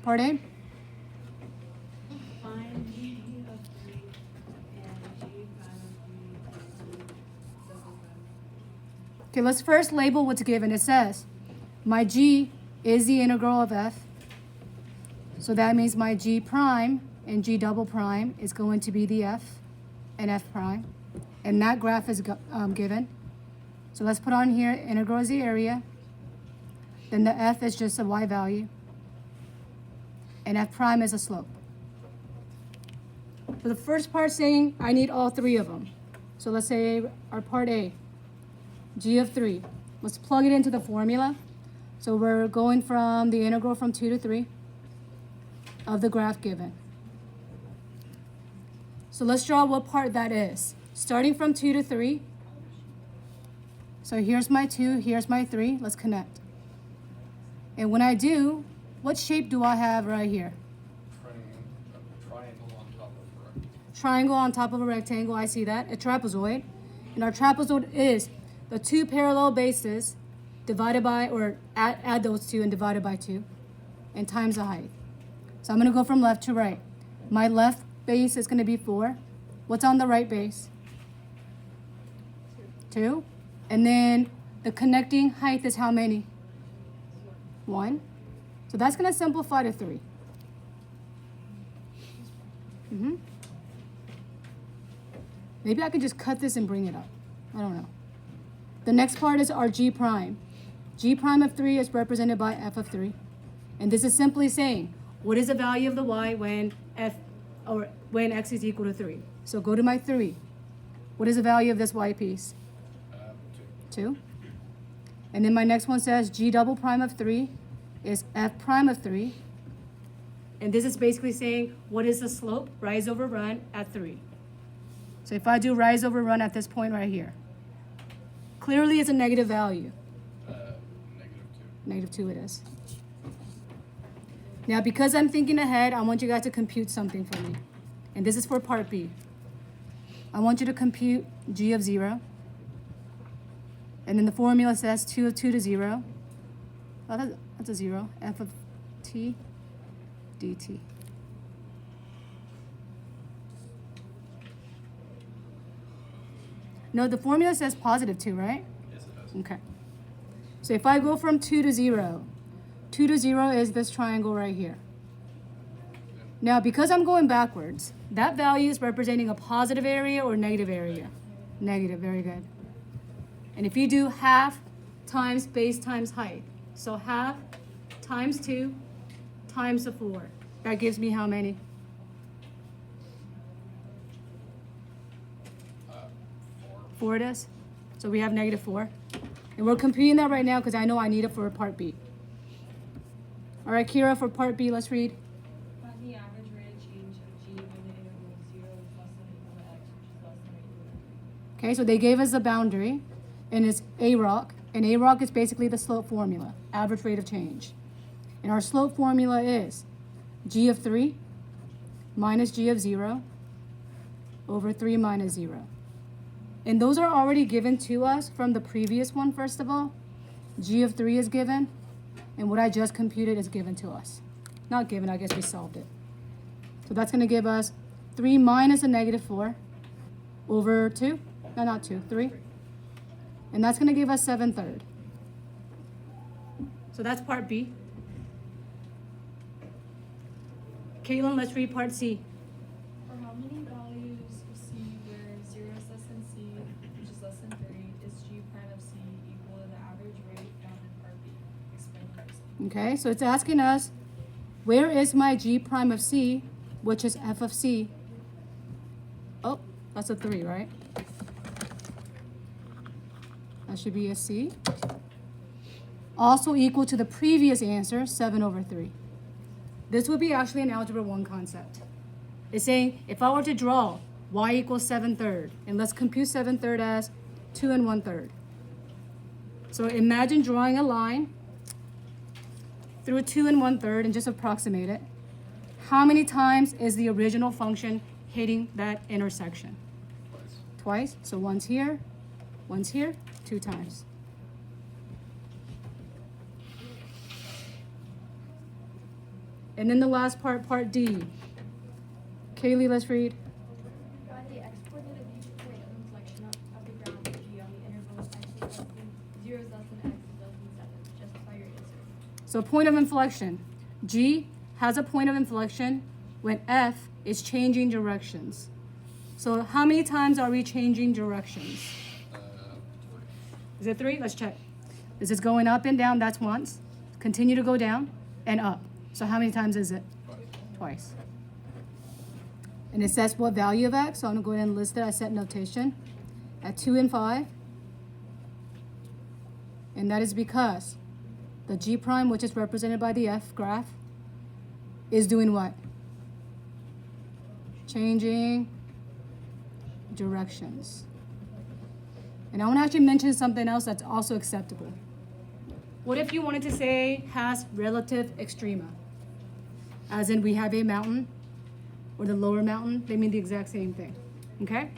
Part A? Find G of 3 and G prime of 3 double prime. Okay, let's first label what's given. It says my G is the integral of f. So that means my G prime and G double prime is going to be the f and f prime. And that graph is given. So let's put on here integral is the area. Then the f is just a y value. And f prime is a slope. For the first part saying I need all three of them. So let's say our part A, G of 3. Let's plug it into the formula. So we're going from the integral from 2 to 3 of the graph given. So let's draw what part that is. Starting from 2 to 3. So here's my 2, here's my 3. Let's connect. And when I do, what shape do I have right here? Triangle on top of a rectangle, I see that. A trapezoid. And our trapezoid is the two parallel bases divided by, or add those two and divided by 2, and times the height. So I'm going to go from left to right. My left base is going to be 4. What's on the right base? 2. And then the connecting height is how many? 1. So that's going to simplify to 3. Maybe I could just cut this and bring it up. I don't know. The next part is our G prime. G prime of 3 is represented by f of 3. And this is simply saying, what is the value of the y when when x is equal to 3? So go to my 3. What is the value of this y piece? 2. And then my next one says G double prime of 3 is f prime of 3. And this is basically saying, what is the slope, rise over run, at 3? So if I do rise over run at this point right here, clearly it's a negative value. Negative 2 it is. Now, because I'm thinking ahead, I want you guys to compute something for me. And this is for part B. I want you to compute G of 0. And then the formula says 2 of 2 to 0. Oh, that's a 0. F of t dt. No, the formula says positive 2, right? Yes, it does. Okay. So if I go from 2 to 0, 2 to 0 is this triangle right here. Now, because I'm going backwards, that value is representing a positive area or negative area? Negative, very good. And if you do half times base times height, so half times 2 times the 4, that gives me how many? 4 it is. So we have negative 4. And we're computing that right now because I know I need it for part B. All right, Kira, for part B, let's read. Find the average rate of change of G when the interval of 0 is less than or equal to x, which is less than or equal to 3. Okay, so they gave us the boundary, and it's A rock. And A rock is basically the slope formula, average rate of change. And our slope formula is G of 3 minus G of 0 over 3 minus 0. And those are already given to us from the previous one, first of all. G of 3 is given, and what I just computed is given to us. Not given, I guess we solved it. So that's going to give us 3 minus a negative 4 over 2. No, not 2, 3. And that's going to give us 7/3. So that's part B. Caitlin, let's read part C. For how many values of c where 0 is less than c, which is less than 3, is g prime of c equal to the average rate found in part B? Explain first. Okay, so it's asking us, where is my G prime of C, which is f of C? Oh, that's a 3, right? That should be a C. Also equal to the previous answer, 7 over 3. This would be actually an Algebra 1 concept. It's saying, if I were to draw y equals 7/3, and let's compute 7/3 as 2 1/3. So imagine drawing a line through 2 1/3 and just approximate it. How many times is the original function hitting that intersection? Twice. So one's here, 2 times. And then the last part, part D. Kaylee, let's read. Find the x-coordinate of each point of inflection of the ground G on the interval x is less than 0 is less than x is less than 7. Justify your answer. So point of inflection. G has a point of inflection when F is changing directions. So how many times are we changing directions? Is it 3? Let's check. This is going up and down, that's once. Continue to go down and up. So how many times is it? Twice. And it says what value of x, so I'm gonna go ahead and list it. I set notation at 2 and 5. And that is because the G prime, which is represented by the F graph, is doing what? Changing directions. And I want to actually mention something else that's also acceptable. What if you wanted to say has relative extrema? As in we have a mountain or the lower mountain, they mean the exact same thing. Okay?